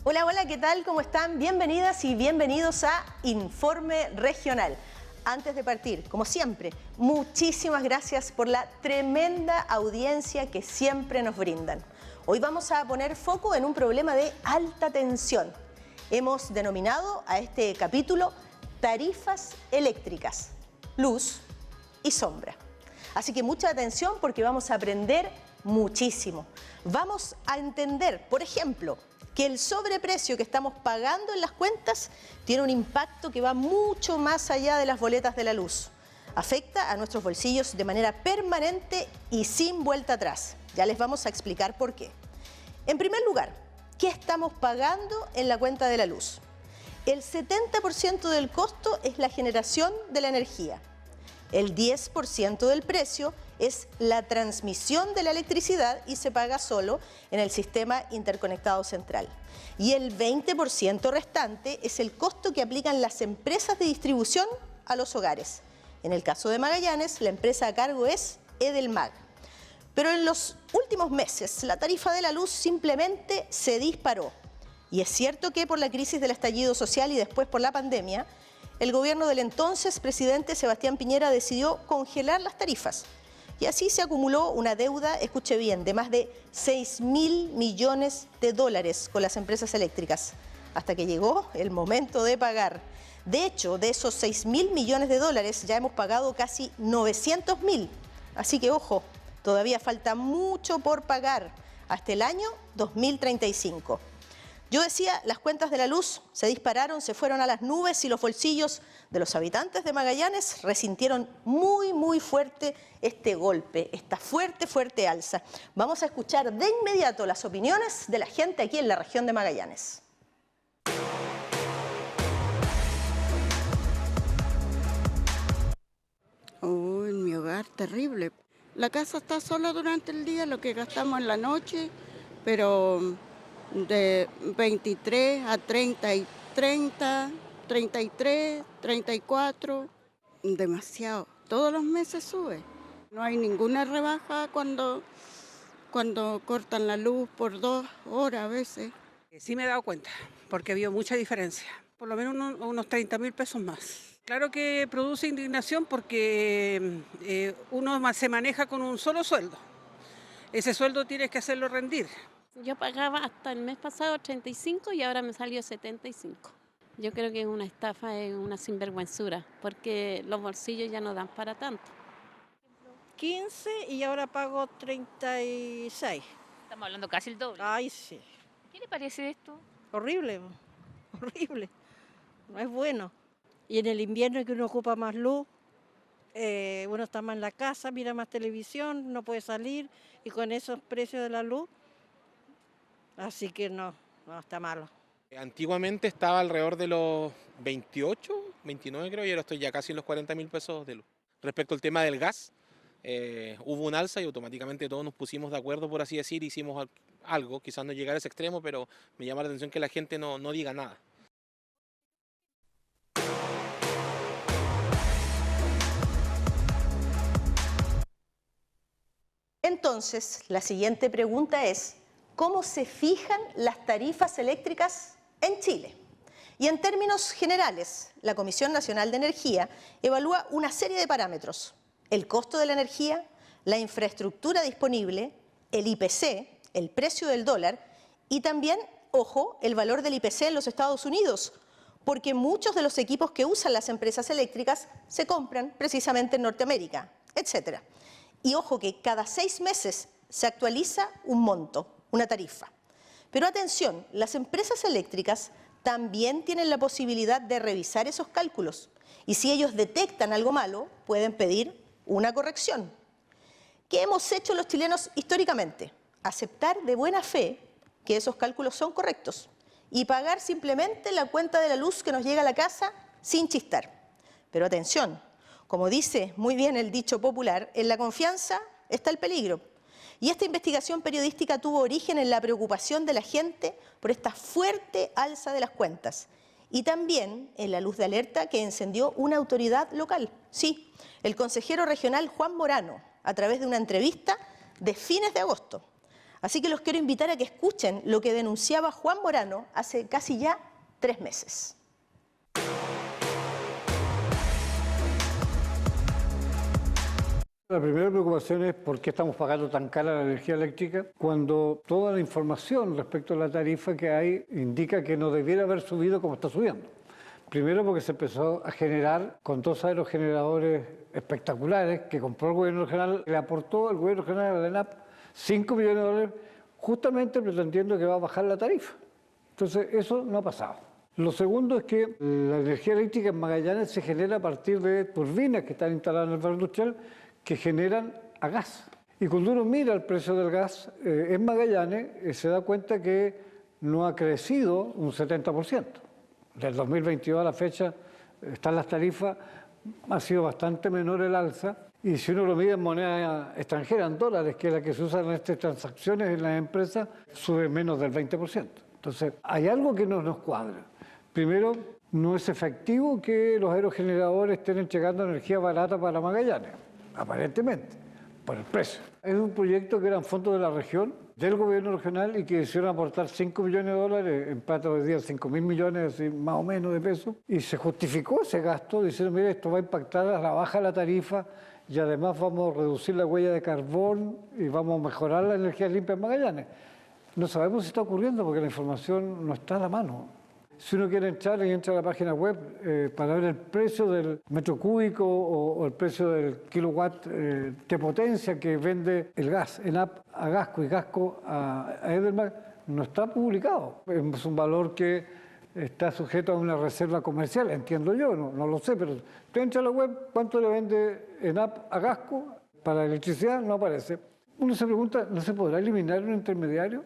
Hola, hola, ¿qué tal? ¿Cómo están? Bienvenidas y bienvenidos a Informe Regional. Antes de partir, como siempre, muchísimas gracias por la tremenda audiencia que siempre nos brindan. Hoy vamos a poner foco en un problema de alta tensión. Hemos denominado a este capítulo tarifas eléctricas, luz y sombra. Así que mucha atención porque vamos a aprender muchísimo. Vamos a entender, por ejemplo, que el sobreprecio que estamos pagando en las cuentas tiene un impacto que va mucho más allá de las boletas de la luz. Afecta a nuestros bolsillos de manera permanente y sin vuelta atrás. Ya les vamos a explicar por qué. En primer lugar, ¿qué estamos pagando en la cuenta de la luz? El 70% del costo es la generación de la energía. El 10% del precio es la transmisión de la electricidad y se paga solo en el sistema interconectado central. Y el 20% restante es el costo que aplican las empresas de distribución a los hogares. En el caso de Magallanes, la empresa a cargo es Edelmag. Pero en los últimos meses, la tarifa de la luz simplemente se disparó. Y es cierto que por la crisis del estallido social y después por la pandemia, el gobierno del entonces presidente Sebastián Piñera decidió congelar las tarifas. Y así se acumuló una deuda, escuche bien, de más de 6.000 millones de dólares con las empresas eléctricas, hasta que llegó el momento de pagar. De hecho, de esos 6.000 millones de dólares ya hemos pagado casi 900.000. Así que, ojo, todavía falta mucho por pagar hasta el año 2035. Yo decía, las cuentas de la luz se dispararon, se fueron a las nubes y los bolsillos de los habitantes de Magallanes resintieron muy fuerte este golpe, esta fuerte alza. Vamos a escuchar de inmediato las opiniones de la gente aquí en la región de Magallanes. Oh, en mi hogar, terrible. La casa está sola durante el día, lo que gastamos en la noche, pero de 23 a 30 y 30, 33, 34, demasiado. Todos los meses sube. No hay ninguna rebaja cuando cortan la luz por 2 horas a veces. Sí me he dado cuenta, porque ha habido mucha diferencia. Por lo menos unos 30.000 pesos más. Claro que produce indignación porque uno se maneja con un solo sueldo. Ese sueldo tienes que hacerlo rendir. Yo pagaba hasta el mes pasado 35 y ahora me salió 75. Yo creo que es una estafa, es una sinvergüenzura, porque los bolsillos ya no dan para tanto. 15 y ahora pago 36. Estamos hablando casi el doble. Ay, sí. ¿Qué le parece esto? Horrible, horrible. No es bueno. Y en el invierno que uno ocupa más luz, uno está más en la casa, mira más televisión, no puede salir y con esos precios de la luz, así que no, está malo. Antiguamente estaba alrededor de los 28, 29 creo, y ahora estoy ya casi en los 40.000 pesos de luz. Respecto al tema del gas, hubo un alza y automáticamente todos nos pusimos de acuerdo, por así decir, hicimos algo, quizás no llegar a ese extremo, pero me llama la atención que la gente no diga nada. Entonces, la siguiente pregunta es, ¿cómo se fijan las tarifas eléctricas en Chile? Y en términos generales, la Comisión Nacional de Energía evalúa una serie de parámetros: el costo de la energía, la infraestructura disponible, el IPC, el precio del dólar y también, ojo, el valor del IPC en los Estados Unidos, porque muchos de los equipos que usan las empresas eléctricas se compran precisamente en Norteamérica, etc. Y ojo que cada 6 meses se actualiza un monto, una tarifa. Pero atención, las empresas eléctricas también tienen la posibilidad de revisar esos cálculos y si ellos detectan algo malo, pueden pedir una corrección. ¿Qué hemos hecho los chilenos históricamente? Aceptar de buena fe que esos cálculos son correctos y pagar simplemente la cuenta de la luz que nos llega a la casa sin chistar. Pero atención, como dice muy bien el dicho popular, en la confianza está el peligro. Y esta investigación periodística tuvo origen en la preocupación de la gente por esta fuerte alza de las cuentas y también en la luz de alerta que encendió una autoridad local. Sí, el consejero regional Juan Morano, a través de una entrevista de fines de agosto. Así que los quiero invitar a que escuchen lo que denunciaba Juan Morano hace casi ya 3 meses. La primera preocupación es por qué estamos pagando tan cara la energía eléctrica cuando toda la información respecto a la tarifa que hay indica que no debiera haber subido como está subiendo. Primero porque se empezó a generar con 2 aerogeneradores espectaculares que compró el gobierno regional, le aportó el gobierno regional a la ENAP 5 millones de dólares justamente pretendiendo que va a bajar la tarifa. Entonces eso no ha pasado. Lo segundo es que la energía eléctrica en Magallanes se genera a partir de turbinas que están instaladas en el barrio industrial que generan a gas. Y cuando uno mira el precio del gas en Magallanes, se da cuenta que no ha crecido un 70%. Del 2022 a la fecha están las tarifas, ha sido bastante menor el alza. Y si uno lo mide en moneda extranjera, en dólares, que es la que se usa en estas transacciones en las empresas, sube menos del 20%. Entonces, hay algo que no nos cuadra. Primero, no es efectivo que los aerogeneradores estén entregando energía barata para Magallanes, aparentemente, por el precio. Es un proyecto que eran fondos de la región, del gobierno regional, y que hicieron aportar 5 millones de dólares, en plata hoy día 5.000 millones, así, más o menos, de pesos, y se justificó ese gasto diciendo, mire, esto va a impactar a la baja de la tarifa y además vamos a reducir la huella de carbón y vamos a mejorar la energía limpia en Magallanes. No sabemos si está ocurriendo porque la información no está a la mano. Si uno quiere entrar y entra a la página web para ver el precio del metro cúbico o el precio del kilowatt de potencia que vende el gas, ENAP a Gasco y Gasco a Edelman, no está publicado. Es un valor que está sujeto a una reserva comercial, entiendo yo, no lo sé, pero usted entra a la web, ¿cuánto le vende ENAP a Gasco para electricidad? No aparece. Uno se pregunta, ¿no se podrá eliminar un intermediario?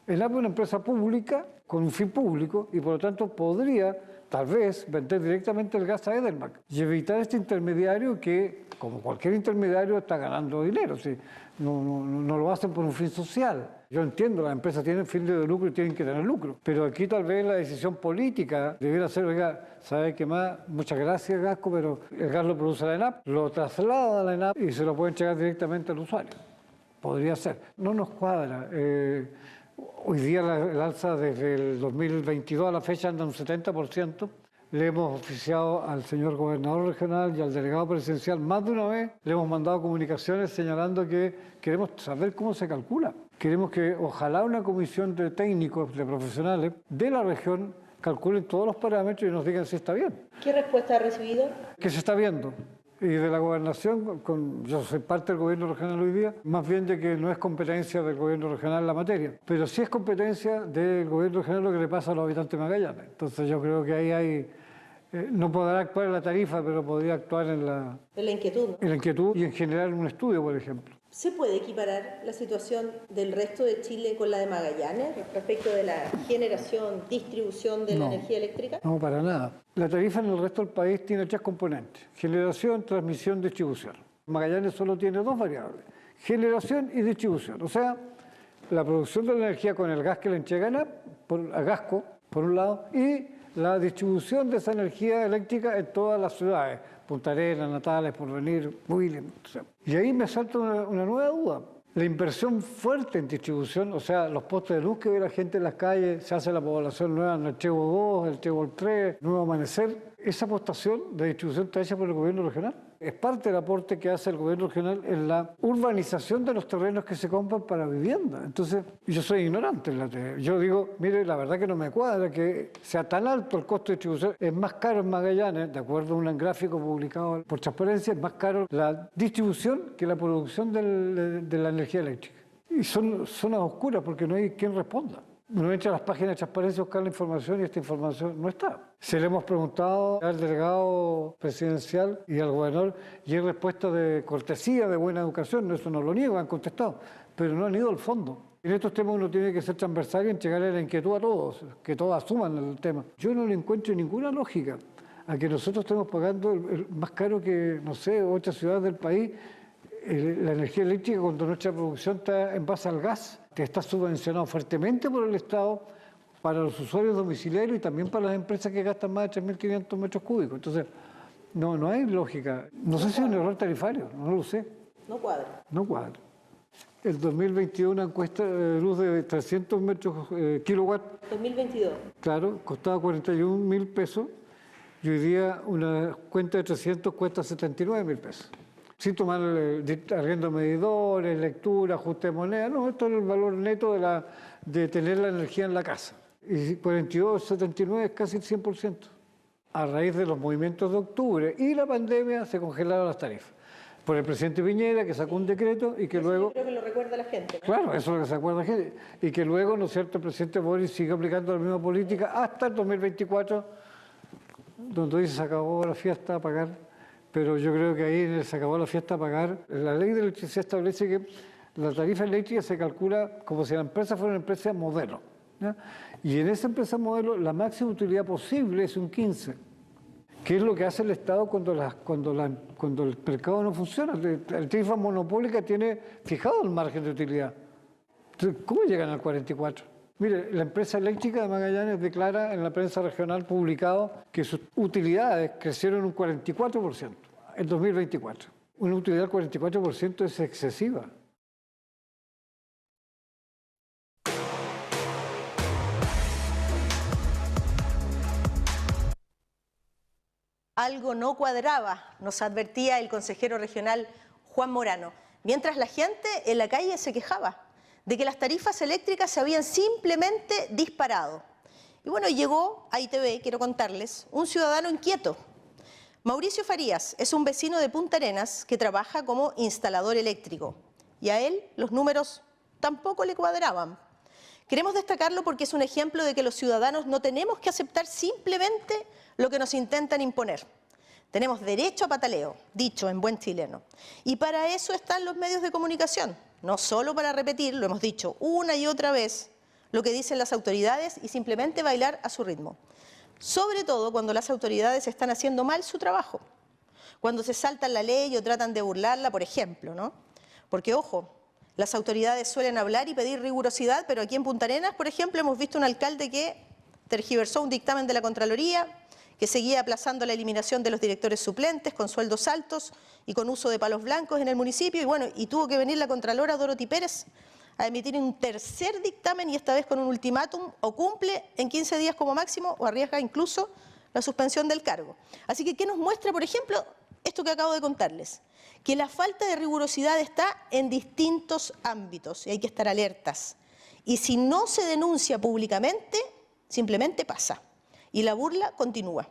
ENAP es una empresa pública con un fin público y por lo tanto podría, tal vez, vender directamente el gas a Edelman y evitar este intermediario que, como cualquier intermediario, está ganando dinero. ¿Sí? No lo hacen por un fin social. Yo entiendo, las empresas tienen fin de lucro y tienen que tener lucro, pero aquí tal vez la decisión política debiera ser, oiga, ¿sabe qué más? Muchas gracias, Gasco, pero el gas lo produce la ENAP, lo traslada a la ENAP y se lo puede entregar directamente al usuario. Podría ser. No nos cuadra. Hoy día el alza desde el 2022 a la fecha anda un 70%. Le hemos oficiado al señor gobernador regional y al delegado presidencial más de una vez. Le hemos mandado comunicaciones señalando que queremos saber cómo se calcula. Queremos que ojalá una comisión de técnicos, de profesionales de la región calculen todos los parámetros y nos digan si está bien. ¿Qué respuesta ha recibido? Que se está viendo. Y de la gobernación, yo soy parte del gobierno regional hoy día, más bien de que no es competencia del gobierno regional la materia, pero sí es competencia del gobierno regional lo que le pasa a los habitantes de Magallanes. Entonces yo creo que ahí hay, no podrá actuar en la tarifa, pero podría actuar en la inquietud, ¿no? En la inquietud y en generar un estudio, por ejemplo. ¿Se puede equiparar la situación del resto de Chile con la de Magallanes respecto de la generación, distribución de la energía eléctrica? No, para nada. La tarifa en el resto del país tiene 3 componentes: generación, transmisión, distribución. Magallanes solo tiene 2 variables: generación y distribución. O sea, la producción de la energía con el gas que le entregan a Gasco, por un lado, y la distribución de esa energía eléctrica en todas las ciudades: Punta Arenas, Natales, Porvenir, Williams. Y ahí me salta una nueva duda. La inversión fuerte en distribución, o sea, los postes de luz que ve la gente en las calles, se hace la población nueva en el Trébol 2, el Trébol 3, Nuevo Amanecer, esa apostación de distribución está hecha por el gobierno regional. Es parte del aporte que hace el gobierno regional en la urbanización de los terrenos que se compran para vivienda. Entonces, yo soy ignorante en la teoría. Yo digo, mire, la verdad que no me cuadra que sea tan alto el costo de distribución. Es más caro en Magallanes, de acuerdo a un gráfico publicado por Transparencia, es más caro la distribución que la producción de la energía eléctrica. Y son zonas oscuras porque no hay quien responda. Uno entra a las páginas de Transparencia a buscar la información y esta información no está. Se le hemos preguntado al delegado presidencial y al gobernador y hay respuesta de cortesía, de buena educación, eso no lo niego, han contestado, pero no han ido al fondo. En estos temas uno tiene que ser transversal y entregarle la inquietud a todos, que todos asuman el tema. Yo no le encuentro ninguna lógica a que nosotros estemos pagando más caro que, no sé, otras ciudades del país, la energía eléctrica cuando nuestra producción está en base al gas, que está subvencionado fuertemente por el Estado para los usuarios domiciliarios y también para las empresas que gastan más de 3.500 metros cúbicos. Entonces, no hay lógica. No sé si es un error tarifario, no lo sé. No cuadra. No cuadra. El 2021 una encuesta de luz de 300 kilowatts. 2022. Claro, costaba 41.000 pesos y hoy día una cuenta de 300 cuesta 79.000 pesos. Sin tomar arriendo de medidores, lectura, ajuste de moneda, no, esto es el valor neto de tener la energía en la casa. Y 42, 79 es casi el 100%. A raíz de los movimientos de octubre y la pandemia se congelaron las tarifas. Por el presidente Piñera, que sacó un decreto y que luego... Creo que lo recuerda la gente, ¿no? Claro, eso es lo que se acuerda la gente. Y que luego, ¿no es cierto?, el presidente Boris sigue aplicando la misma política hasta el 2024, donde dice se acabó la fiesta a pagar. Pero yo creo que ahí se acabó la fiesta a pagar. La ley de electricidad establece que la tarifa eléctrica se calcula como si la empresa fuera una empresa modelo, ¿ya? Y en esa empresa modelo la máxima utilidad posible es un 15%. ¿Qué es lo que hace el Estado cuando el mercado no funciona? La tarifa monopólica tiene fijado el margen de utilidad. Entonces, ¿cómo llegan al 44%? Mire, la empresa eléctrica de Magallanes declara en la prensa regional publicado que sus utilidades crecieron un 44% en 2024. Una utilidad del 44% es excesiva. Algo no cuadraba, nos advertía el consejero regional Juan Morano, mientras la gente en la calle se quejaba de que las tarifas eléctricas se habían simplemente disparado. Y bueno, llegó a ITV, quiero contarles, un ciudadano inquieto. Mauricio Farías es un vecino de Punta Arenas que trabaja como instalador eléctrico y a él los números tampoco le cuadraban. Queremos destacarlo porque es un ejemplo de que los ciudadanos no tenemos que aceptar simplemente lo que nos intentan imponer. Tenemos derecho a pataleo, dicho en buen chileno. Y para eso están los medios de comunicación, no solo para repetir, lo hemos dicho una y otra vez, lo que dicen las autoridades y simplemente bailar a su ritmo. Sobre todo cuando las autoridades están haciendo mal su trabajo. Cuando se saltan la ley o tratan de burlarla, por ejemplo, ¿no? Porque, ojo, las autoridades suelen hablar y pedir rigurosidad, pero aquí en Punta Arenas, por ejemplo, hemos visto un alcalde que tergiversó un dictamen de la Contraloría, que seguía aplazando la eliminación de los directores suplentes con sueldos altos y con uso de palos blancos en el municipio. Y bueno, y tuvo que venir la Contralora Dorothy Pérez a emitir un tercer dictamen y esta vez con un ultimátum: o cumple en 15 días como máximo o arriesga incluso la suspensión del cargo. Así que, ¿qué nos muestra, por ejemplo, esto que acabo de contarles? Que la falta de rigurosidad está en distintos ámbitos y hay que estar alertas. Y si no se denuncia públicamente, simplemente pasa. Y la burla continúa.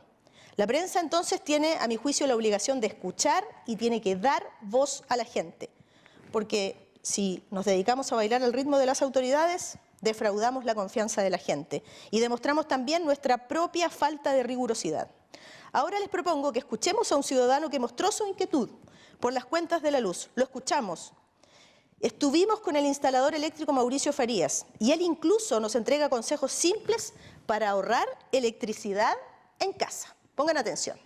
La prensa entonces tiene, a mi juicio, la obligación de escuchar y tiene que dar voz a la gente. Porque si nos dedicamos a bailar al ritmo de las autoridades, defraudamos la confianza de la gente y demostramos también nuestra propia falta de rigurosidad. Ahora les propongo que escuchemos a un ciudadano que mostró su inquietud por las cuentas de la luz. Lo escuchamos. Estuvimos con el instalador eléctrico Mauricio Farías y él incluso nos entrega consejos simples para ahorrar electricidad en casa. Pongan atención.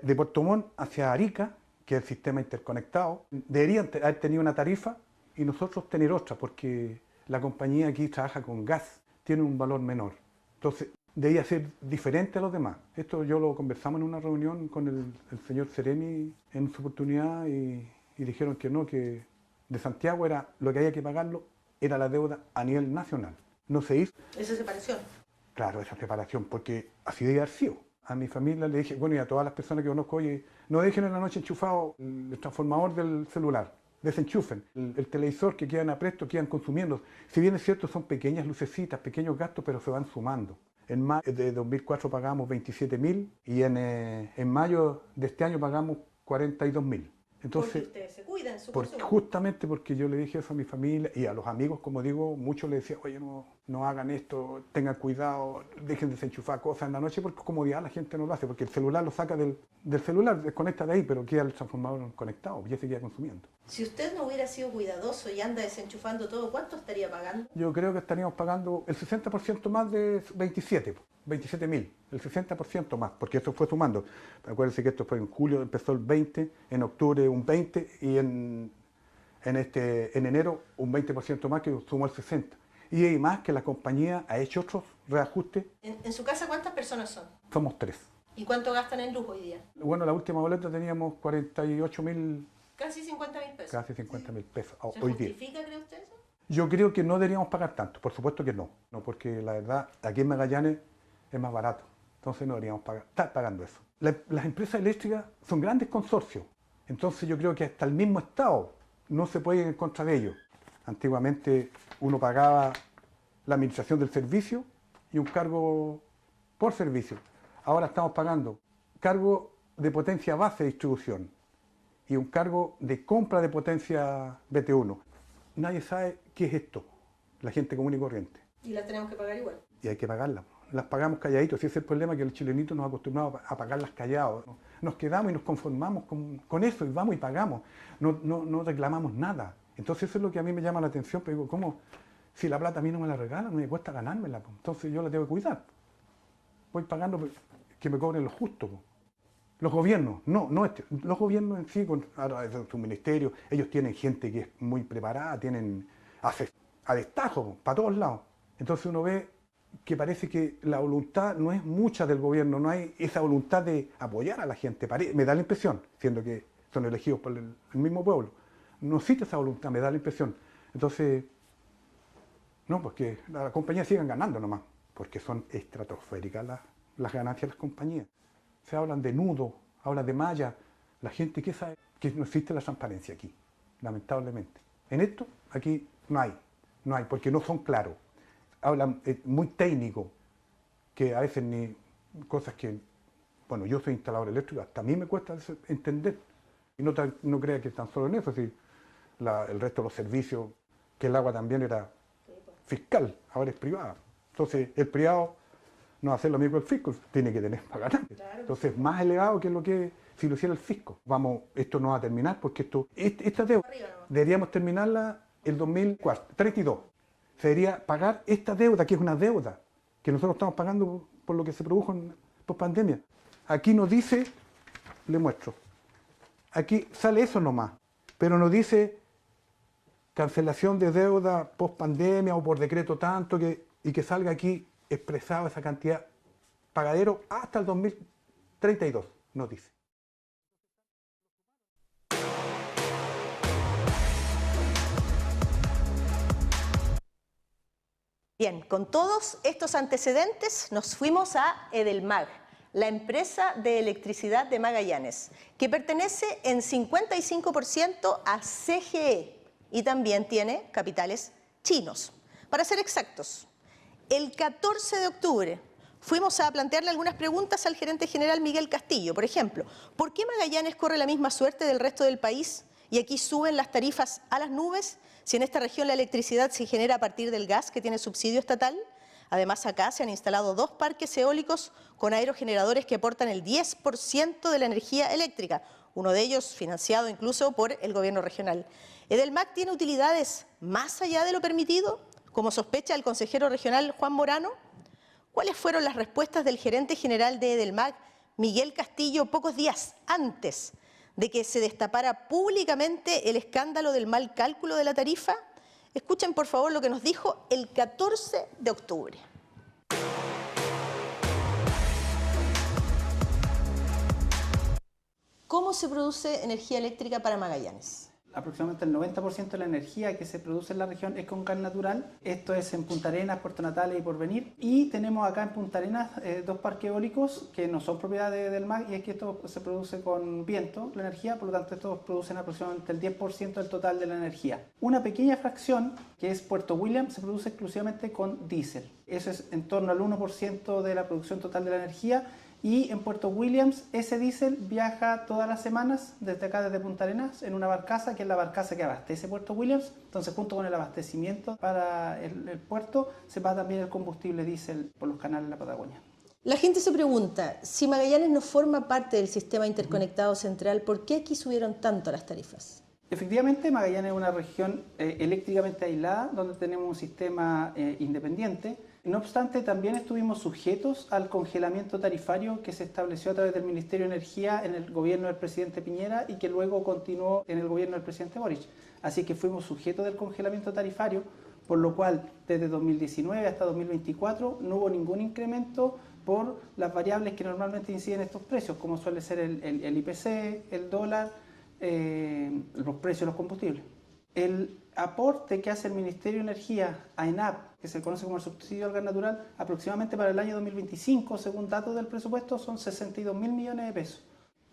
De Puerto Montt hacia Arica, que es el sistema interconectado, deberían haber tenido una tarifa y nosotros tener otra, porque la compañía aquí trabaja con gas, tiene un valor menor. Entonces, debía ser diferente a los demás. Esto yo lo conversamos en una reunión con el señor Ceremi en su oportunidad y dijeron que no, que de Santiago era lo que había que pagarlo, era la deuda a nivel nacional. No se hizo. ¿Esa separación? Claro, esa separación, porque así debía haber sido. A mi familia le dije, bueno, y a todas las personas que conozco, oye, no dejen en la noche enchufado el transformador del celular, desenchufen. El televisor que quedan a presto, quedan consumiendo. Si bien es cierto, son pequeñas lucecitas, pequeños gastos, pero se van sumando. En mayo de 2004 pagamos 27.000 y en mayo de este año pagamos 42.000. Entonces, porque ustedes se cuidan su consumo. Justamente porque yo le dije eso a mi familia y a los amigos, como digo, muchos le decían, oye, no hagan esto, tengan cuidado, dejen de desenchufar cosas en la noche, porque comodidad la gente no lo hace, porque el celular lo saca del celular, desconecta de ahí, pero queda el transformador conectado, ya se queda consumiendo. Si usted no hubiera sido cuidadoso y anda desenchufando todo, ¿cuánto estaría pagando? Yo creo que estaríamos pagando el 60% más de 27.000, el 60% más, porque esto fue sumando. Acuérdense que esto fue en julio, empezó el 20, en octubre un 20 y en enero un 20% más que sumó el 60%. Y hay más que la compañía ha hecho otros reajustes. ¿En su casa cuántas personas son? Somos 3. ¿Y cuánto gastan en luz hoy día? Bueno, la última boleta teníamos 48.000, Casi 50.000 pesos. casi 50.000 pesos ¿Se hoy día. justifica, cree usted eso? Yo creo que no deberíamos pagar tanto, por supuesto que no, porque la verdad aquí en Magallanes es más barato, entonces no deberíamos estar pagando eso. Las empresas eléctricas son grandes consorcios, entonces yo creo que hasta el mismo Estado no se puede ir en contra de ellos. Antiguamente uno pagaba la administración del servicio y un cargo por servicio. Ahora estamos pagando cargo de potencia base de distribución y un cargo de compra de potencia BT1. Nadie sabe qué es esto, la gente común y corriente. Y las tenemos que pagar igual. Y hay que pagarlas. Las pagamos calladitos. Ese es el problema, que los chilenitos nos acostumbramos a pagarlas callados. Nos quedamos y nos conformamos con eso y vamos y pagamos. No reclamamos nada. Entonces eso es lo que a mí me llama la atención. Pero digo, ¿cómo? Si la plata a mí no me la regalan, no me cuesta ganármela. Entonces yo la tengo que cuidar. Voy pagando que me cobren lo justo. Los gobiernos, los gobiernos en sí, con su ministerio, ellos tienen gente que es muy preparada, tienen a destajo, para todos lados. Entonces uno ve que parece que la voluntad no es mucha del gobierno, no hay esa voluntad de apoyar a la gente. Me da la impresión, siendo que son elegidos por el mismo pueblo. No existe esa voluntad, me da la impresión. Entonces, no, pues que las compañías sigan ganando nomás, porque son estratosféricas las ganancias de las compañías. Se hablan de nudo, hablan de malla. La gente que sabe que no existe la transparencia aquí, lamentablemente. En esto, aquí no hay, porque no son claros. Hablan muy técnico, que a veces ni cosas que, bueno, yo soy instalador eléctrico, hasta a mí me cuesta entender. Y no crea que están solo en eso, si el resto de los servicios, que el agua también era fiscal, ahora es privada. Entonces, el privado no hace lo mismo que el fisco, tiene que tener para ganar. Claro. Entonces, más elevado que lo que si lo hiciera el fisco. Esto no va a terminar porque esta deuda deberíamos terminarla el 2032. Se debería pagar esta deuda, que es una deuda que nosotros estamos pagando por lo que se produjo en post-pandemia. Aquí nos dice, le muestro, aquí sale eso nomás, pero nos dice cancelación de deuda post-pandemia o por decreto tanto, y que salga aquí expresado esa cantidad pagadero hasta el 2032, nos dice. Bien, con todos estos antecedentes nos fuimos a Edelmag, la empresa de electricidad de Magallanes, que pertenece en 55% a CGE y también tiene capitales chinos. Para ser exactos, el 14 de octubre fuimos a plantearle algunas preguntas al gerente general Miguel Castillo. Por ejemplo, ¿por qué Magallanes corre la misma suerte del resto del país y aquí suben las tarifas a las nubes si en esta región la electricidad se genera a partir del gas que tiene subsidio estatal? Además, acá se han instalado 2 parques eólicos con aerogeneradores que aportan el 10% de la energía eléctrica, uno de ellos financiado incluso por el gobierno regional. ¿Edelmag tiene utilidades más allá de lo permitido, como sospecha el consejero regional Juan Morano? ¿Cuáles fueron las respuestas del gerente general de Edelmag, Miguel Castillo, pocos días antes de que se destapara públicamente el escándalo del mal cálculo de la tarifa? Escuchen por favor lo que nos dijo el 14 de octubre. ¿Cómo se produce energía eléctrica para Magallanes? Aproximadamente el 90% de la energía que se produce en la región es con gas natural. Esto es en Punta Arenas, Puerto Natales y Porvenir. Y tenemos acá en Punta Arenas 2 parques eólicos que no son propiedad de Edelmag, y es que esto se produce con viento, la energía, por lo tanto estos producen aproximadamente el 10% del total de la energía. Una pequeña fracción, que es Puerto William, se produce exclusivamente con diésel. Eso es en torno al 1% de la producción total de la energía. Y en Puerto Williams ese diésel viaja todas las semanas desde acá, desde Punta Arenas, en una barcaza, que es la barcaza que abastece Puerto Williams. Entonces, junto con el abastecimiento para el puerto, se va también el combustible diésel por los canales de la Patagonia. La gente se pregunta, si Magallanes no forma parte del sistema interconectado central, ¿por qué aquí subieron tanto las tarifas? Efectivamente, Magallanes es una región eléctricamente aislada, donde tenemos un sistema independiente. No obstante, también estuvimos sujetos al congelamiento tarifario que se estableció a través del Ministerio de Energía en el gobierno del presidente Piñera y que luego continuó en el gobierno del presidente Boric. Así que fuimos sujetos del congelamiento tarifario, por lo cual desde 2019 hasta 2024 no hubo ningún incremento por las variables que normalmente inciden en estos precios, como suele ser el IPC, el dólar, los precios de los combustibles. El aporte que hace el Ministerio de Energía a ENAP, que se conoce como el subsidio al gas natural, aproximadamente para el año 2025, según datos del presupuesto, son 62.000 millones de pesos.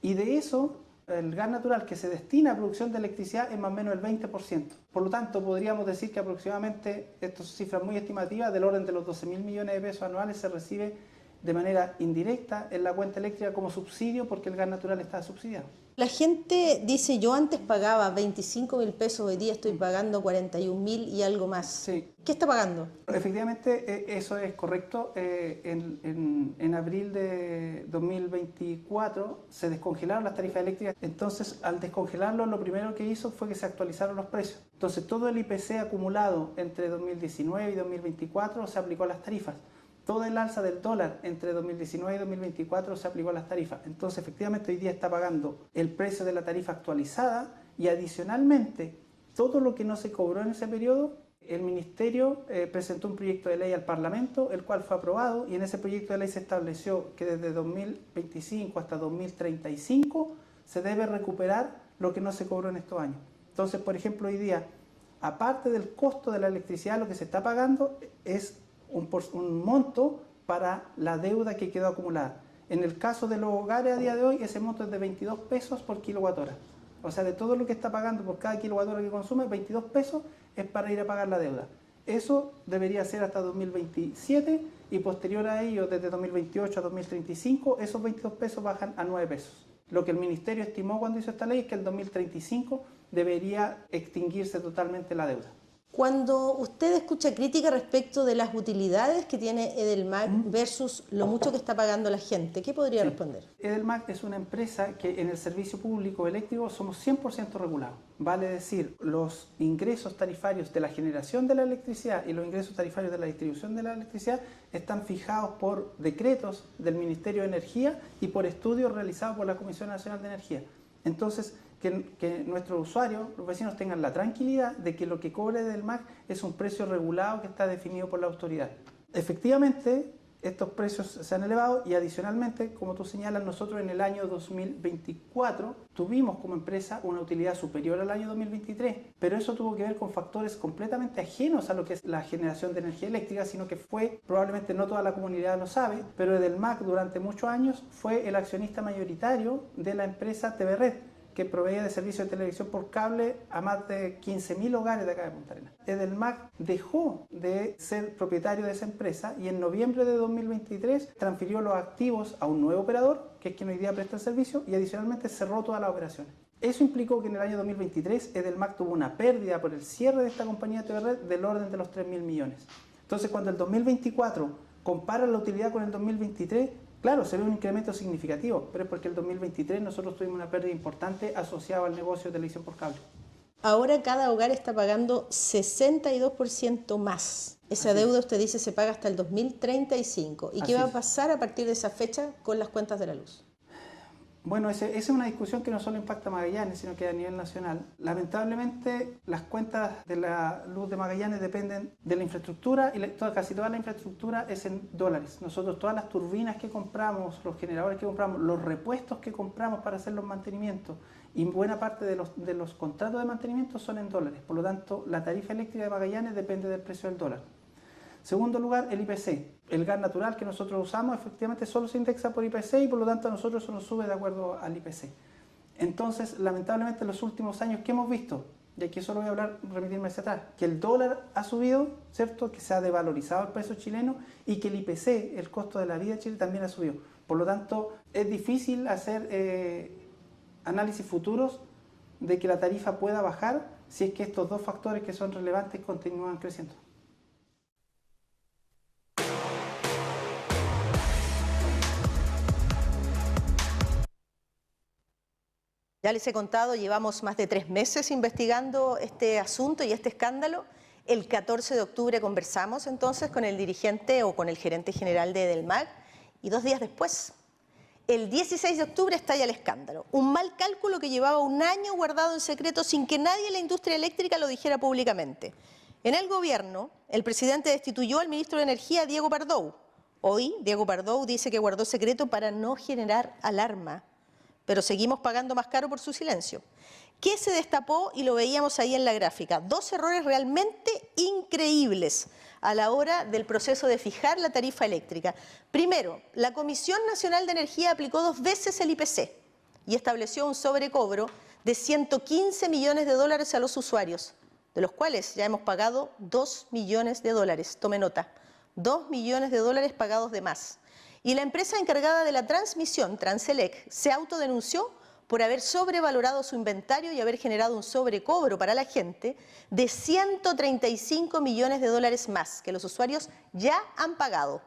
Y de eso, el gas natural que se destina a producción de electricidad es más o menos el 20%. Por lo tanto, podríamos decir que aproximadamente, estas son cifras muy estimativas, del orden de los 12.000 millones de pesos anuales se recibe de manera indirecta en la cuenta eléctrica como subsidio porque el gas natural está subsidiado. La gente dice, yo antes pagaba 25.000 pesos, hoy día estoy pagando 41.000 y algo más. Sí. ¿Qué está pagando? Efectivamente, eso es correcto. En abril de 2024 se descongelaron las tarifas eléctricas. Entonces, al descongelarlo, lo primero que hizo fue que se actualizaron los precios. Entonces, todo el IPC acumulado entre 2019 y 2024 se aplicó a las tarifas. Todo el alza del dólar entre 2019 y 2024 se aplicó a las tarifas. Entonces, efectivamente, hoy día está pagando el precio de la tarifa actualizada y adicionalmente, todo lo que no se cobró en ese periodo, el Ministerio presentó un proyecto de ley al Parlamento, el cual fue aprobado, y en ese proyecto de ley se estableció que desde 2025 hasta 2035 se debe recuperar lo que no se cobró en estos años. Entonces, por ejemplo, hoy día, aparte del costo de la electricidad, lo que se está pagando es un monto para la deuda que quedó acumulada. En el caso de los hogares a día de hoy, ese monto es de 22 pesos por kilowatt hora. O sea, de todo lo que está pagando por cada kilowatt hora que consume, 22 pesos es para ir a pagar la deuda. Eso debería ser hasta 2027 y posterior a ello, desde 2028 a 2035, esos 22 pesos bajan a 9 pesos. Lo que el Ministerio estimó cuando hizo esta ley es que en 2035 debería extinguirse totalmente la deuda. Cuando usted escucha crítica respecto de las utilidades que tiene Edelmac versus lo mucho que está pagando la gente, ¿qué podría responder? Edelmac es una empresa que en el servicio público eléctrico somos 100% regulados. Vale decir, los ingresos tarifarios de la generación de la electricidad y los ingresos tarifarios de la distribución de la electricidad están fijados por decretos del Ministerio de Energía y por estudios realizados por la Comisión Nacional de Energía. Entonces, que nuestros usuarios, los vecinos, tengan la tranquilidad de que lo que cobre Edelmac es un precio regulado que está definido por la autoridad. Efectivamente, estos precios se han elevado y adicionalmente, como tú señalas, nosotros en el año 2024 tuvimos como empresa una utilidad superior al año 2023, pero eso tuvo que ver con factores completamente ajenos a lo que es la generación de energía eléctrica, sino que fue, probablemente no toda la comunidad lo sabe, pero Edelmac durante muchos años fue el accionista mayoritario de la empresa TV Red, que proveía de servicio de televisión por cable a más de 15.000 hogares de acá de Punta Arenas. Edelmac dejó de ser propietario de esa empresa y en noviembre de 2023 transfirió los activos a un nuevo operador, que es quien hoy día presta el servicio, y adicionalmente cerró todas las operaciones. Eso implicó que en el año 2023 Edelmac tuvo una pérdida por el cierre de esta compañía TV Red del orden de los 3.000 millones. Entonces, cuando el 2024 compara la utilidad con el 2023, claro, se ve un incremento significativo, pero es porque el 2023 nosotros tuvimos una pérdida importante asociada al negocio de televisión por cable. Ahora cada hogar está pagando 62% más. Esa deuda, usted dice, se paga hasta el 2035. ¿Y qué va a pasar a partir de esa fecha con las cuentas de la luz? Bueno, esa es una discusión que no solo impacta a Magallanes, sino que a nivel nacional. Lamentablemente, las cuentas de la luz de Magallanes dependen de la infraestructura y casi toda la infraestructura es en dólares. Nosotros todas las turbinas que compramos, los generadores que compramos, los repuestos que compramos para hacer los mantenimientos y buena parte de los contratos de mantenimiento son en dólares. Por lo tanto, la tarifa eléctrica de Magallanes depende del precio del dólar. Segundo lugar, el IPC. El gas natural que nosotros usamos efectivamente solo se indexa por IPC y por lo tanto a nosotros eso nos sube de acuerdo al IPC. Entonces, lamentablemente en los últimos años, ¿qué hemos visto? Y aquí solo voy a hablar, remitirme hacia atrás, que el dólar ha subido, ¿cierto? Que se ha devalorizado el peso chileno y que el IPC, el costo de la vida de Chile, también ha subido. Por lo tanto, es difícil hacer análisis futuros de que la tarifa pueda bajar si es que estos dos factores que son relevantes continúan creciendo. Ya les he contado, llevamos más de 3 meses investigando este asunto y este escándalo. El 14 de octubre conversamos entonces con el dirigente o con el gerente general de Edelmac y 2 días después, el 16 de octubre, estalla el escándalo. Un mal cálculo que llevaba un año guardado en secreto sin que nadie en la industria eléctrica lo dijera públicamente. En el gobierno, el presidente destituyó al ministro de Energía, Diego Pardow. Hoy Diego Pardou dice que guardó secreto para no generar alarma, pero seguimos pagando más caro por su silencio. ¿Qué se destapó? Y lo veíamos ahí en la gráfica. 2 errores realmente increíbles a la hora del proceso de fijar la tarifa eléctrica. Primero, la Comisión Nacional de Energía aplicó 2 veces el IPC y estableció un sobrecobro de 115 millones de dólares a los usuarios, de los cuales ya hemos pagado 2 millones de dólares. Tome nota, 2 millones de dólares pagados de más. Y la empresa encargada de la transmisión, Transelec, se autodenunció por haber sobrevalorado su inventario y haber generado un sobrecobro para la gente de 135 millones de dólares más que los usuarios ya han pagado.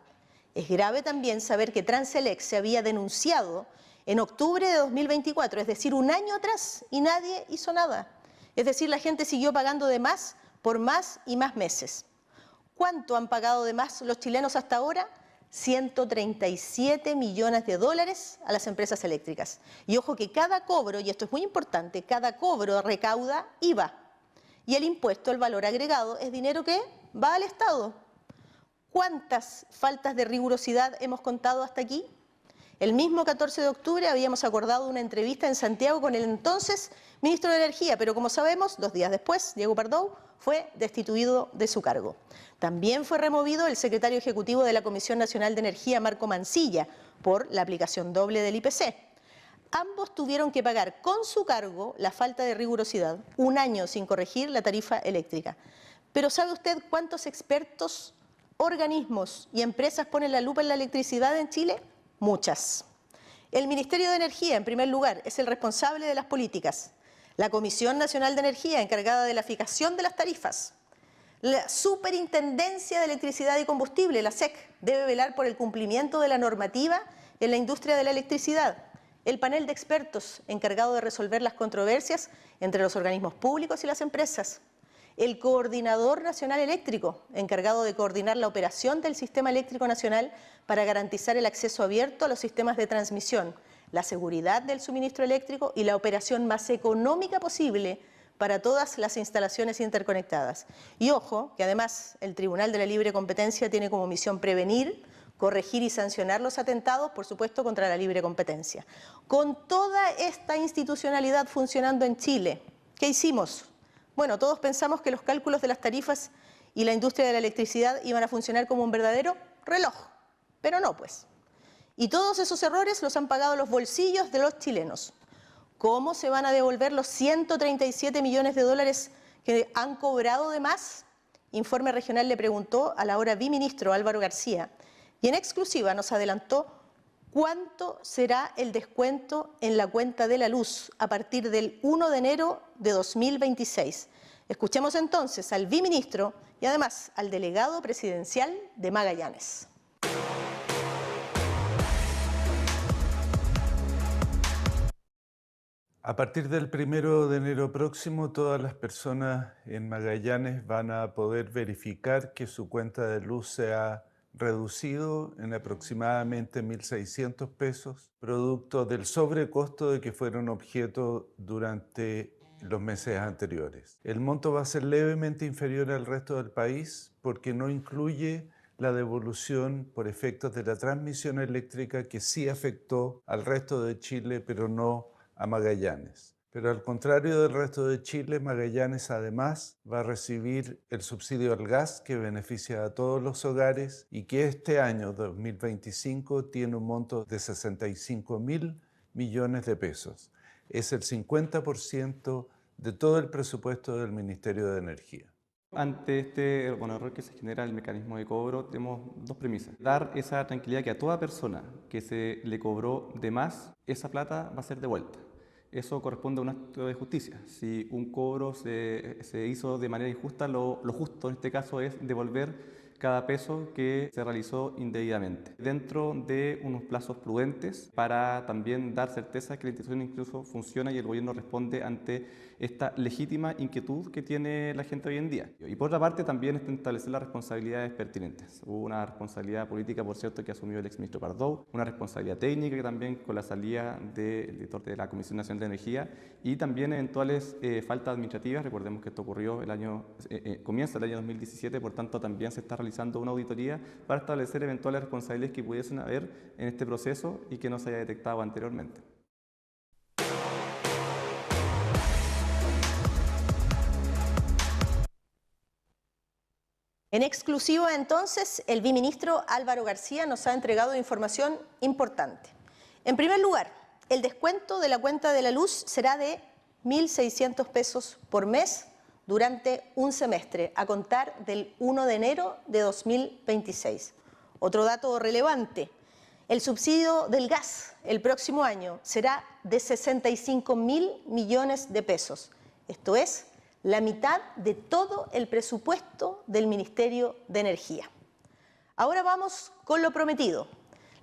Es grave también saber que Transelec se había denunciado en octubre de 2024, es decir, un año atrás, y nadie hizo nada. Es decir, la gente siguió pagando de más por más y más meses. ¿Cuánto han pagado de más los chilenos hasta ahora? 137 millones de dólares a las empresas eléctricas. Y ojo que cada cobro, y esto es muy importante, cada cobro recauda IVA. Y el impuesto, el valor agregado, es dinero que va al Estado. ¿Cuántas faltas de rigurosidad hemos contado hasta aquí? El mismo 14 de octubre habíamos acordado una entrevista en Santiago con el entonces ministro de Energía, pero como sabemos, 2 días después, Diego Pardou fue destituido de su cargo. También fue removido el secretario ejecutivo de la Comisión Nacional de Energía, Marco Mancilla, por la aplicación doble del IPC. Ambos tuvieron que pagar con su cargo la falta de rigurosidad, 1 año sin corregir la tarifa eléctrica. Pero ¿sabe usted cuántos expertos, organismos y empresas ponen la lupa en la electricidad en Chile? Muchas. El Ministerio de Energía, en primer lugar, es el responsable de las políticas. La Comisión Nacional de Energía, encargada de la fijación de las tarifas. La Superintendencia de Electricidad y Combustible, la SEC, debe velar por el cumplimiento de la normativa en la industria de la electricidad. El panel de expertos, encargado de resolver las controversias entre los organismos públicos y las empresas. El Coordinador Nacional Eléctrico, encargado de coordinar la operación del Sistema Eléctrico Nacional para garantizar el acceso abierto a los sistemas de transmisión, la seguridad del suministro eléctrico y la operación más económica posible para todas las instalaciones interconectadas. Y ojo, que además el Tribunal de la Libre Competencia tiene como misión prevenir, corregir y sancionar los atentados, por supuesto, contra la libre competencia. Con toda esta institucionalidad funcionando en Chile, ¿qué hicimos? Bueno, todos pensamos que los cálculos de las tarifas y la industria de la electricidad iban a funcionar como un verdadero reloj, pero no, pues. Y todos esos errores los han pagado los bolsillos de los chilenos. ¿Cómo se van a devolver los 137 millones de dólares que han cobrado de más? Informe Regional le preguntó al ahora biministro Álvaro García y en exclusiva nos adelantó cuánto será el descuento en la cuenta de la luz a partir del 1 de enero de 2026. Escuchemos entonces al biministro y además al delegado presidencial de Magallanes. A partir del 1 de enero próximo, todas las personas en Magallanes van a poder verificar que su cuenta de luz se ha reducido en aproximadamente 1.600 pesos, producto del sobrecosto de que fueron objeto durante los meses anteriores. El monto va a ser levemente inferior al resto del país porque no incluye la devolución por efectos de la transmisión eléctrica que sí afectó al resto de Chile, pero no a Magallanes. Pero al contrario del resto de Chile, Magallanes además va a recibir el subsidio al gas que beneficia a todos los hogares y que este año 2025 tiene un monto de 65.000 millones de pesos. Es el 50% de todo el presupuesto del Ministerio de Energía. Ante este error que se genera el mecanismo de cobro, tenemos 2 premisas. Dar esa tranquilidad que a toda persona que se le cobró de más, esa plata va a ser devuelta. Eso corresponde a un acto de justicia. Si un cobro se hizo de manera injusta, lo justo en este caso es devolver cada peso que se realizó indebidamente, dentro de unos plazos prudentes para también dar certeza que la institución incluso funciona y el gobierno responde ante esta legítima inquietud que tiene la gente hoy en día. Y por otra parte también establecer las responsabilidades pertinentes. Hubo una responsabilidad política, por cierto, que asumió el exministro Pardow, una responsabilidad técnica que también con la salida del director de la Comisión Nacional de Energía y también eventuales faltas administrativas. Recordemos que esto ocurrió comienza el año 2017, por tanto también se está realizando una auditoría para establecer eventuales responsabilidades que pudiesen haber en este proceso y que no se haya detectado anteriormente. En exclusiva, entonces, el viceministro Álvaro García nos ha entregado información importante. En primer lugar, el descuento de la cuenta de la luz será de 1.600 pesos por mes durante un semestre, a contar del 1 de enero de 2026. Otro dato relevante, el subsidio del gas el próximo año será de 65.000 millones de pesos. Esto es la mitad de todo el presupuesto del Ministerio de Energía. Ahora vamos con lo prometido.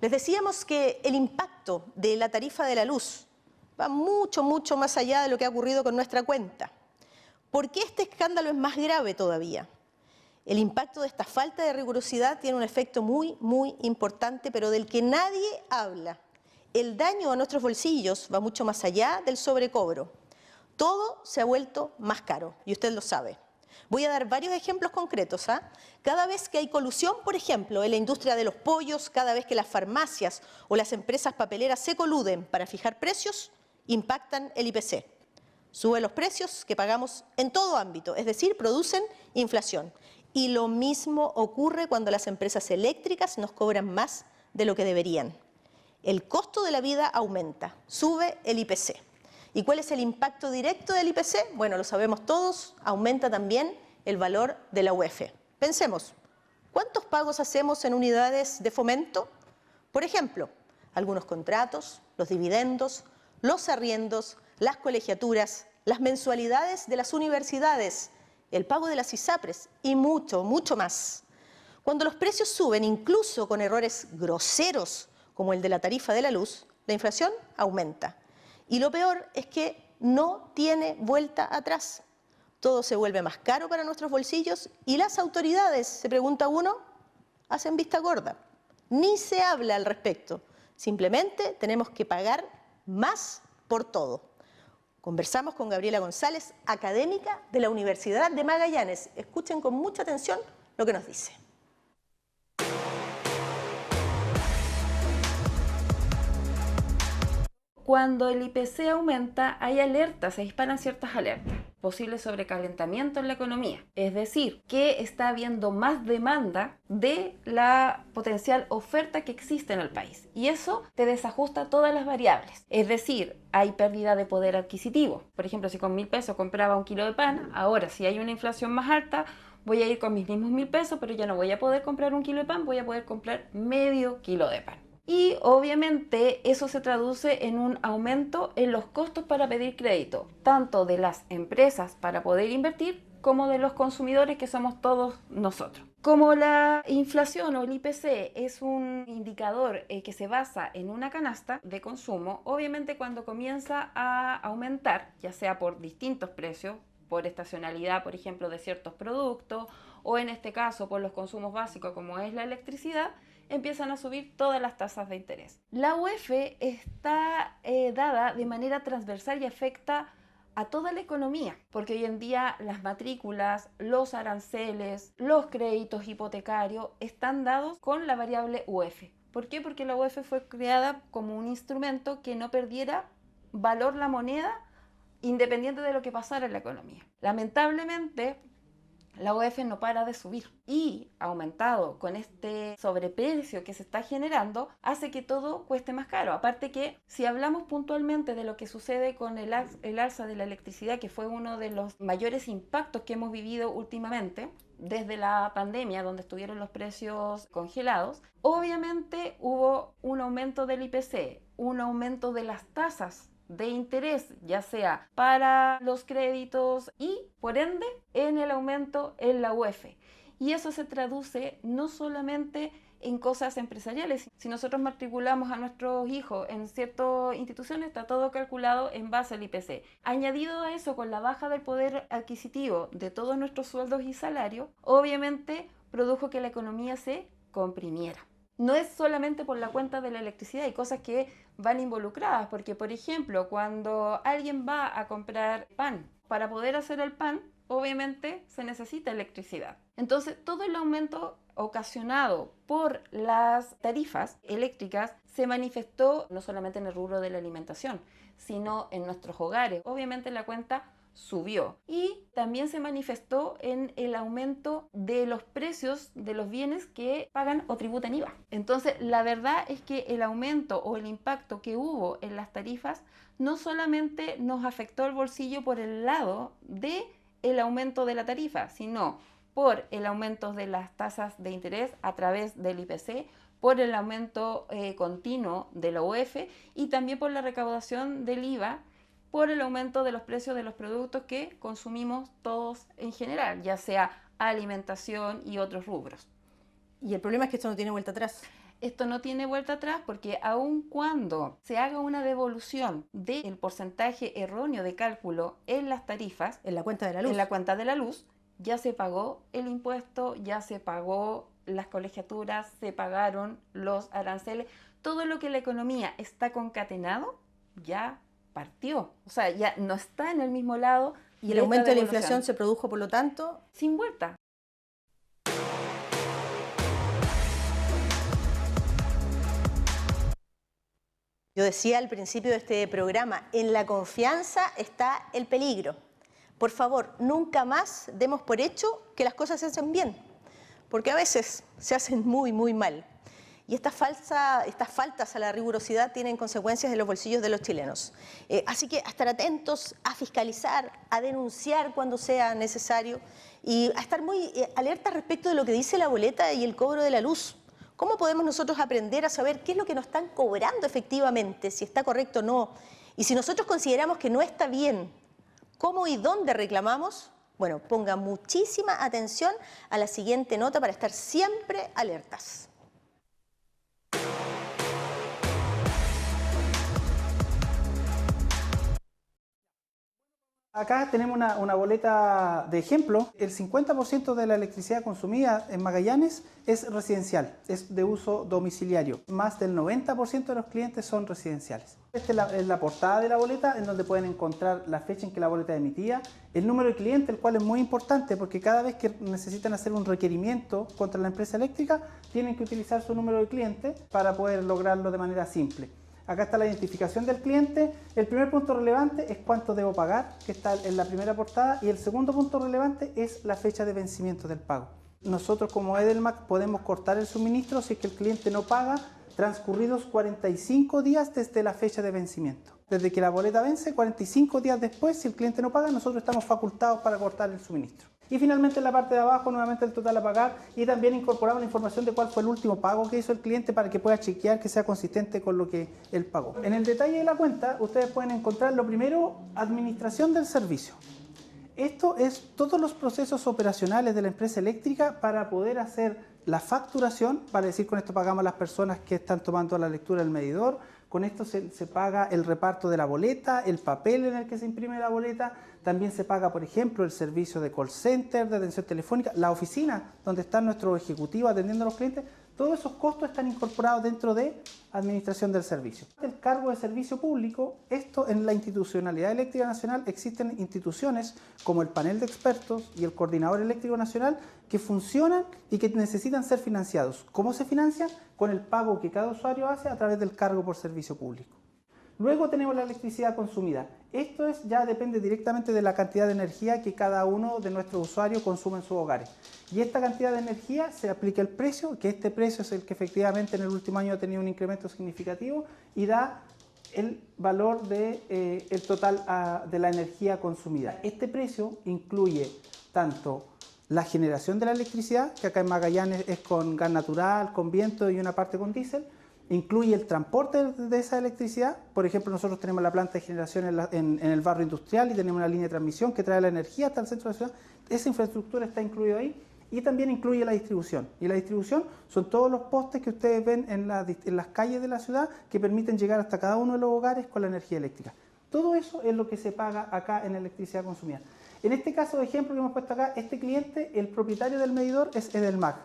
Les decíamos que el impacto de la tarifa de la luz va mucho más allá de lo que ha ocurrido con nuestra cuenta. ¿Por qué este escándalo es más grave todavía? El impacto de esta falta de rigurosidad tiene un efecto muy importante, pero del que nadie habla. El daño a nuestros bolsillos va mucho más allá del sobrecobro. Todo se ha vuelto más caro, y usted lo sabe. Voy a dar varios ejemplos concretos. Cada vez que hay colusión, por ejemplo, en la industria de los pollos, cada vez que las farmacias o las empresas papeleras se coluden para fijar precios, impactan el IPC. Suben los precios que pagamos en todo ámbito, es decir, producen inflación. Y lo mismo ocurre cuando las empresas eléctricas nos cobran más de lo que deberían. El costo de la vida aumenta, sube el IPC. ¿Y cuál es el impacto directo del IPC? Bueno, lo sabemos todos, aumenta también el valor de la UF. Pensemos, ¿cuántos pagos hacemos en unidades de fomento? Por ejemplo, algunos contratos, los dividendos, los arriendos, las colegiaturas, las mensualidades de las universidades, el pago de las ISAPRES y mucho más. Cuando los precios suben, incluso con errores groseros como el de la tarifa de la luz, la inflación aumenta. Y lo peor es que no tiene vuelta atrás. Todo se vuelve más caro para nuestros bolsillos y las autoridades, se pregunta uno, hacen vista gorda. Ni se habla al respecto. Simplemente tenemos que pagar más por todo. Conversamos con Gabriela González, académica de la Universidad de Magallanes. Escuchen con mucha atención lo que nos dice. Cuando el IPC aumenta, hay alertas, se disparan ciertas alertas. Posible sobrecalentamiento en la economía. Es decir, que está habiendo más demanda de la potencial oferta que existe en el país. Y eso te desajusta todas las variables. Es decir, hay pérdida de poder adquisitivo. Por ejemplo, si con 1.000 pesos compraba un kilo de pan, ahora si hay una inflación más alta, voy a ir con mis mismos 1.000 pesos, pero ya no voy a poder comprar un kilo de pan, voy a poder comprar medio kilo de pan. Y obviamente eso se traduce en un aumento en los costos para pedir crédito, tanto de las empresas para poder invertir como de los consumidores, que somos todos nosotros. Como la inflación o el IPC es un indicador que se basa en una canasta de consumo, obviamente cuando comienza a aumentar, ya sea por distintos precios, por estacionalidad, por ejemplo, de ciertos productos, o en este caso por los consumos básicos como es la electricidad, empiezan a subir todas las tasas de interés. La UF está dada de manera transversal y afecta a toda la economía, porque hoy en día las matrículas, los aranceles, los créditos hipotecarios están dados con la variable UF. ¿Por qué? Porque la UF fue creada como un instrumento que no perdiera valor la moneda independiente de lo que pasara en la economía. Lamentablemente, la UF no para de subir y aumentado con este sobreprecio que se está generando, hace que todo cueste más caro. Aparte que si hablamos puntualmente de lo que sucede con el alza de la electricidad, que fue uno de los mayores impactos que hemos vivido últimamente, desde la pandemia, donde estuvieron los precios congelados, obviamente hubo un aumento del IPC, un aumento de las tasas de interés, ya sea para los créditos y, por ende, en el aumento en la UF. Y eso se traduce no solamente en cosas empresariales. Si nosotros matriculamos a nuestros hijos en ciertas instituciones, está todo calculado en base al IPC. Añadido a eso, con la baja del poder adquisitivo de todos nuestros sueldos y salarios, obviamente produjo que la economía se comprimiera. No es solamente por la cuenta de la electricidad, hay cosas que van involucradas, porque por ejemplo, cuando alguien va a comprar pan, para poder hacer el pan, obviamente se necesita electricidad. Entonces, todo el aumento ocasionado por las tarifas eléctricas se manifestó no solamente en el rubro de la alimentación, sino en nuestros hogares. Obviamente la cuenta subió y también se manifestó en el aumento de los precios de los bienes que pagan o tributan IVA. Entonces, la verdad es que el aumento o el impacto que hubo en las tarifas no solamente nos afectó el bolsillo por el lado de el aumento de la tarifa, sino por el aumento de las tasas de interés a través del IPC, por el aumento continuo de la UF y también por la recaudación del IVA, por el aumento de los precios de los productos que consumimos todos en general, ya sea alimentación y otros rubros. Y el problema es que esto no tiene vuelta atrás. Esto no tiene vuelta atrás porque aun cuando se haga una devolución del porcentaje erróneo de cálculo en las tarifas, en la cuenta de la luz, ya se pagó el impuesto, ya se pagó las colegiaturas, se pagaron los aranceles, todo lo que la economía está concatenado ya partió, o sea, ya no está en el mismo lado. Y el aumento de la inflación se produjo, por lo tanto, sin vuelta. Yo decía al principio de este programa, en la confianza está el peligro. Por favor, nunca más demos por hecho que las cosas se hacen bien, porque a veces se hacen muy, muy mal. Y estas faltas a la rigurosidad tienen consecuencias en los bolsillos de los chilenos. Así que a estar atentos, a fiscalizar, a denunciar cuando sea necesario y a estar muy alerta respecto de lo que dice la boleta y el cobro de la luz. ¿Cómo podemos nosotros aprender a saber qué es lo que nos están cobrando efectivamente, si está correcto o no? Y si nosotros consideramos que no está bien, ¿cómo y dónde reclamamos? Bueno, ponga muchísima atención a la siguiente nota para estar siempre alertas. Acá tenemos una boleta de ejemplo. El 50% de la electricidad consumida en Magallanes es residencial, es de uso domiciliario. Más del 90% de los clientes son residenciales. Esta es la portada de la boleta, en donde pueden encontrar la fecha en que la boleta emitía, el número de cliente, el cual es muy importante porque cada vez que necesitan hacer un requerimiento contra la empresa eléctrica, tienen que utilizar su número de cliente para poder lograrlo de manera simple. Acá está la identificación del cliente. El primer punto relevante es cuánto debo pagar, que está en la primera portada, y el segundo punto relevante es la fecha de vencimiento del pago. Nosotros como Edelmac podemos cortar el suministro si es que el cliente no paga transcurridos 45 días desde la fecha de vencimiento. Desde que la boleta vence, 45 días después, si el cliente no paga, nosotros estamos facultados para cortar el suministro. Y finalmente en la parte de abajo, nuevamente el total a pagar, y también incorporamos la información de cuál fue el último pago que hizo el cliente para que pueda chequear que sea consistente con lo que él pagó. En el detalle de la cuenta, ustedes pueden encontrar lo primero, administración del servicio. Esto es todos los procesos operacionales de la empresa eléctrica para poder hacer la facturación, para decir con esto pagamos a las personas que están tomando la lectura del medidor, con esto se paga el reparto de la boleta, el papel en el que se imprime la boleta, también se paga, por ejemplo, el servicio de call center, de atención telefónica, la oficina donde están nuestros ejecutivos atendiendo a los clientes. Todos esos costos están incorporados dentro de administración del servicio. El cargo de servicio público, esto en la institucionalidad eléctrica nacional existen instituciones como el panel de expertos y el coordinador eléctrico nacional que funcionan y que necesitan ser financiados. ¿Cómo se financian? Con el pago que cada usuario hace a través del cargo por servicio público. Luego tenemos la electricidad consumida. Esto ya depende directamente de la cantidad de energía que cada uno de nuestros usuarios consume en sus hogares. Y esta cantidad de energía se aplica el precio, que este precio es el que efectivamente en el último año ha tenido un incremento significativo y da el valor el total de la energía consumida. Este precio incluye tanto la generación de la electricidad, que acá en Magallanes es con gas natural, con viento y una parte con diésel. Incluye el transporte de esa electricidad. Por ejemplo, nosotros tenemos la planta de generación en el barrio industrial y tenemos una línea de transmisión que trae la energía hasta el centro de la ciudad. Esa infraestructura está incluida ahí. y también incluye la distribución. Y la distribución son todos los postes que ustedes ven en las calles de la ciudad que permiten llegar hasta cada uno de los hogares con la energía eléctrica. Todo eso es lo que se paga acá en electricidad consumida. En este caso de ejemplo que hemos puesto acá, este cliente, el propietario del medidor es Edelmag,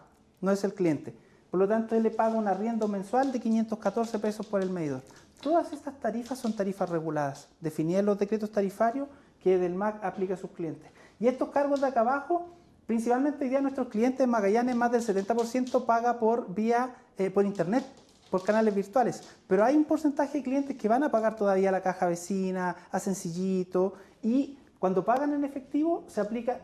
no es el cliente. Por lo tanto, él le paga un arriendo mensual de 514 pesos por el medidor. Todas estas tarifas son tarifas reguladas, definidas en los decretos tarifarios que Edelmag aplica a sus clientes. Y estos cargos de acá abajo, principalmente hoy día nuestros clientes en Magallanes, más del 70% paga por internet, por canales virtuales. Pero hay un porcentaje de clientes que van a pagar todavía a la caja vecina, a Sencillito, y cuando pagan en efectivo,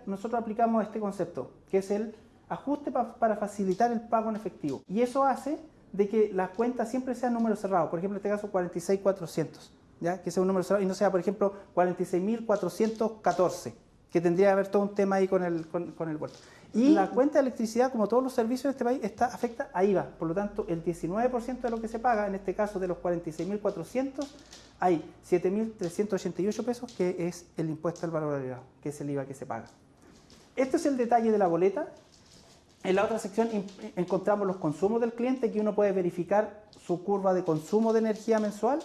nosotros aplicamos este concepto, que es el ajuste para facilitar el pago en efectivo. Y eso hace de que las cuentas siempre sean números cerrados. Por ejemplo, en este caso 46.400, ¿ya? Que sea un número cerrado y no sea, por ejemplo, 46.414, que tendría que haber todo un tema ahí con el vuelto. Y la cuenta de electricidad, como todos los servicios de este país, afecta a IVA. Por lo tanto, el 19% de lo que se paga, en este caso de los 46.400, hay 7.388 pesos, que es el impuesto al valor agregado, que es el IVA que se paga. Este es el detalle de la boleta. En la otra sección encontramos los consumos del cliente, que uno puede verificar su curva de consumo de energía mensual.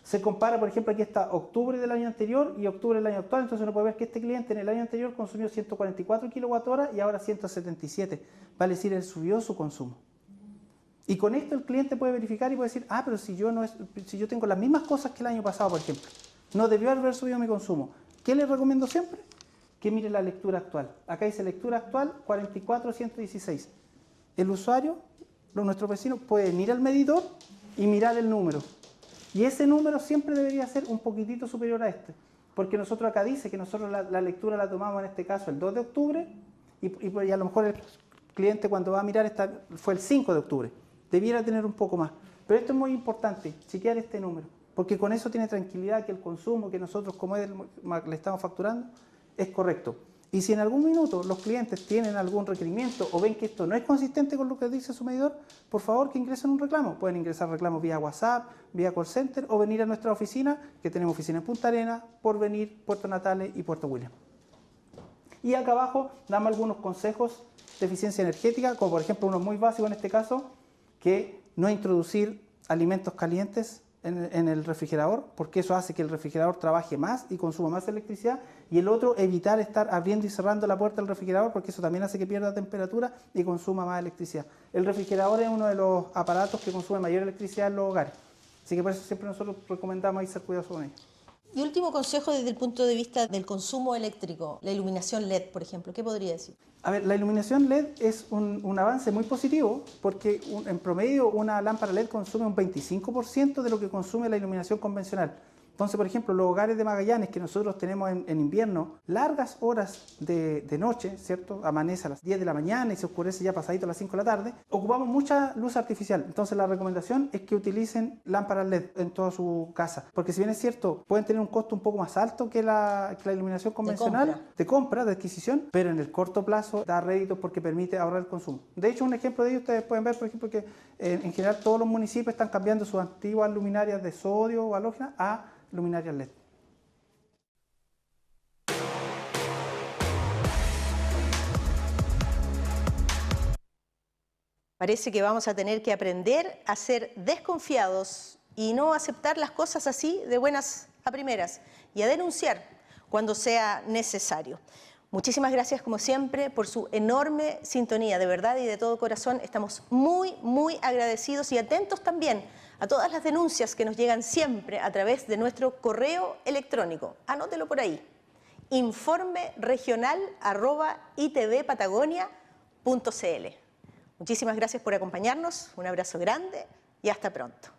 Se compara, por ejemplo, aquí está octubre del año anterior y octubre del año actual, entonces uno puede ver que este cliente en el año anterior consumió 144 kWh y ahora 177, vale decir, él subió su consumo. Y con esto el cliente puede verificar y puede decir, pero si yo tengo las mismas cosas que el año pasado, por ejemplo, no debió haber subido mi consumo. ¿Qué les recomiendo siempre? Que mire la lectura actual. Acá dice lectura actual 44.116. El usuario, nuestro vecino, puede ir al medidor y mirar el número. Y ese número siempre debería ser un poquitito superior a este. Porque nosotros acá dice que nosotros la lectura la tomamos en este caso el 2 de octubre y a lo mejor el cliente cuando va a mirar fue el 5 de octubre. Debiera tener un poco más. Pero esto es muy importante, chequear este número. Porque con eso tiene tranquilidad que el consumo que nosotros como le estamos facturando es correcto. Y si en algún minuto los clientes tienen algún requerimiento o ven que esto no es consistente con lo que dice su medidor, por favor que ingresen un reclamo. Pueden ingresar reclamos vía WhatsApp, vía call center o venir a nuestra oficina, que tenemos oficina en Punta Arenas, Porvenir, Puerto Natales y Puerto William. Y acá abajo damos algunos consejos de eficiencia energética, como por ejemplo uno muy básico en este caso, que no introducir alimentos calientes en el refrigerador, porque eso hace que el refrigerador trabaje más y consuma más electricidad, y el otro, evitar estar abriendo y cerrando la puerta del refrigerador, porque eso también hace que pierda temperatura y consuma más electricidad. El refrigerador es uno de los aparatos que consume mayor electricidad en los hogares, así que por eso siempre nosotros recomendamos ahí ser cuidadosos con ello. Y último consejo desde el punto de vista del consumo eléctrico, la iluminación LED, por ejemplo, ¿qué podría decir? A ver, la iluminación LED es un avance muy positivo porque en promedio una lámpara LED consume un 25% de lo que consume la iluminación convencional. Entonces, por ejemplo, los hogares de Magallanes que nosotros tenemos en invierno, largas horas de noche, ¿cierto? Amanece a las 10 de la mañana y se oscurece ya pasadito a las 5 de la tarde, ocupamos mucha luz artificial. Entonces, la recomendación es que utilicen lámparas LED en toda su casa. Porque si bien es cierto, pueden tener un costo un poco más alto que la iluminación convencional, de adquisición, pero en el corto plazo da réditos porque permite ahorrar el consumo. De hecho, un ejemplo de ello, ustedes pueden ver, por ejemplo, que en general todos los municipios están cambiando sus antiguas luminarias de sodio o halógena a luminarias LED. Parece que vamos a tener que aprender a ser desconfiados y no aceptar las cosas así de buenas a primeras y a denunciar cuando sea necesario. Muchísimas gracias, como siempre, por su enorme sintonía. De verdad y de todo corazón estamos muy, muy agradecidos y atentos también a todas las denuncias que nos llegan siempre a través de nuestro correo electrónico. Anótelo por ahí, informeregional@itvpatagonia.cl. Muchísimas gracias por acompañarnos, un abrazo grande y hasta pronto.